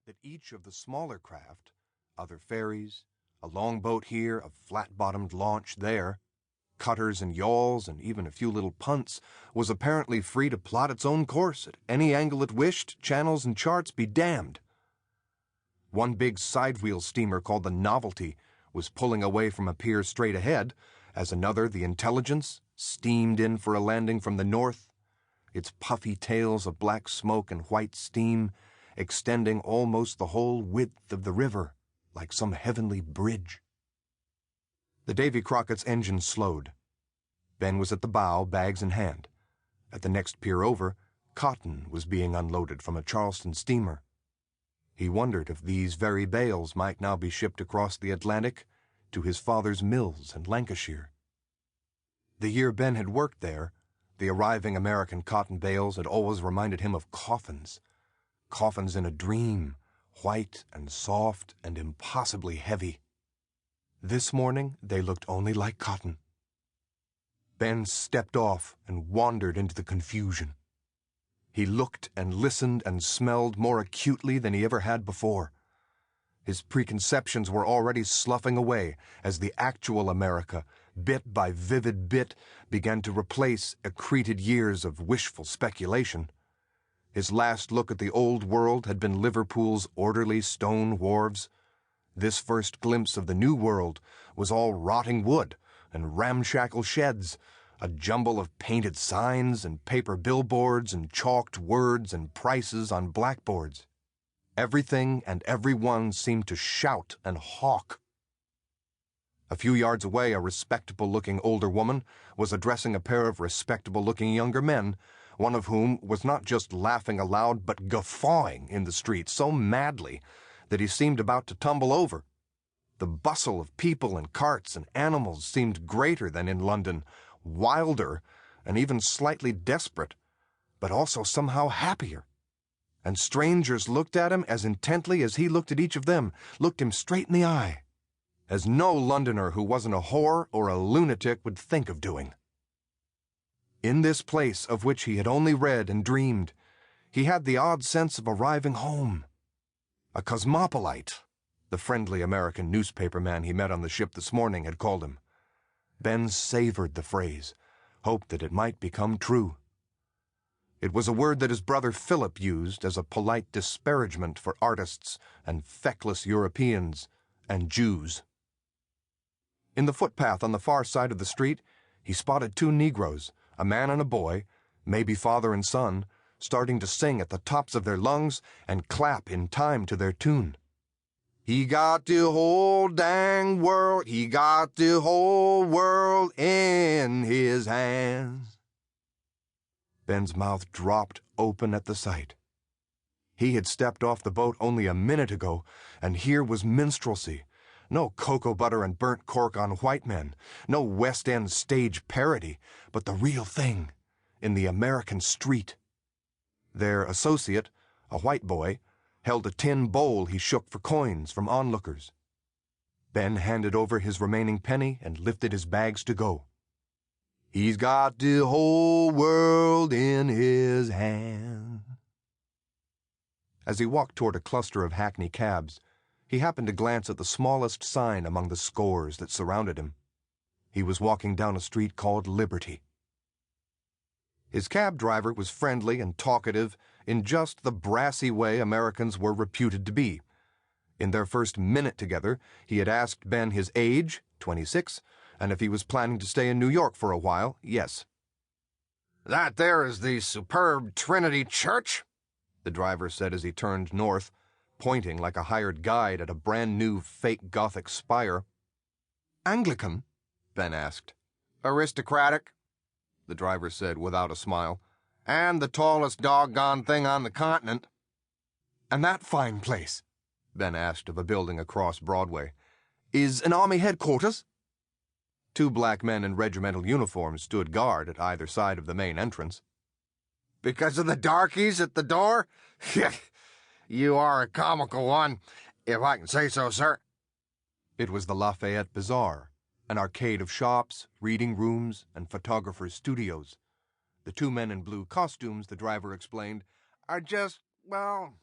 that each of the smaller craft, other ferries, a longboat here, a flat-bottomed launch there, cutters and yawls, and even a few little punts, was apparently free to plot its own course at any angle it wished, channels and charts be damned. One big sidewheel steamer called the Novelty was pulling away from a pier straight ahead, as another, the Intelligence, steamed in for a landing from the north, its puffy tails of black smoke and white steam extending almost the whole width of the river, like some heavenly bridge. The Davy Crockett's engine slowed. Ben was at the bow, bags in hand. At the next pier over, cotton was being unloaded from a Charleston steamer. He wondered if these very bales might now be shipped across the Atlantic to his father's mills in Lancashire. The year Ben had worked there, the arriving American cotton bales had always reminded him of coffins. Coffins in a dream, white and soft and impossibly heavy. This morning they looked only like cotton. Ben stepped off and wandered into the confusion. He looked and listened and smelled more acutely than he ever had before. His preconceptions were already sloughing away as the actual America, bit by vivid bit, began to replace accreted years of wishful speculation. His last look at the old world had been Liverpool's orderly stone wharves. This first glimpse of the new world was all rotting wood and ramshackle sheds, a jumble of painted signs and paper billboards and chalked words and prices on blackboards. Everything and everyone seemed to shout and hawk. A few yards away, a respectable-looking older woman was addressing a pair of respectable-looking younger men, one of whom was not just laughing aloud but guffawing in the street so madly that he seemed about to tumble over. The bustle of people and carts and animals seemed greater than in London, wilder, and even slightly desperate, but also somehow happier. And strangers looked at him as intently as he looked at each of them, looked him straight in the eye, as no Londoner who wasn't a whore or a lunatic would think of doing. In this place of which he had only read and dreamed, he had the odd sense of arriving home. A cosmopolite, the friendly American newspaper man he met on the ship this morning had called him. Ben savored the phrase, hoped that it might become true. It was a word that his brother Philip used as a polite disparagement for artists and feckless Europeans and Jews. In the footpath on the far side of the street, he spotted two Negroes, a man and a boy, maybe father and son, starting to sing at the tops of their lungs and clap in time to their tune. He got the whole dang world, he got the whole world in his hands. Ben's mouth dropped open at the sight. He had stepped off the boat only a minute ago, and here was minstrelsy. No cocoa butter and burnt cork on white men, no West End stage parody, but the real thing, in the American street. Their associate, a white boy, held a tin bowl he shook for coins from onlookers. Ben handed over his remaining penny and lifted his bags to go. He's got the whole world in his hand. As he walked toward a cluster of hackney cabs, he happened to glance at the smallest sign among the scores that surrounded him. He was walking down a street called Liberty. His cab driver was friendly and talkative in just the brassy way Americans were reputed to be. In their first minute together, he had asked Ben his age, 26, and if he was planning to stay in New York for a while, yes. "That there is the superb Trinity Church," the driver said as he turned north, pointing like a hired guide at a brand-new fake Gothic spire. "Anglican?" Ben asked. "Aristocratic," the driver said without a smile, "and the tallest doggone thing on the continent." "And that fine place?" Ben asked of a building across Broadway. "Is an army headquarters?" Two black men in regimental uniforms stood guard at either side of the main entrance. "Because of the darkies at the door? You are a comical one, if I can say so, sir." It was the Lafayette Bazaar, an arcade of shops, reading rooms, and photographers' studios. The two men in blue costumes, the driver explained, are just, well,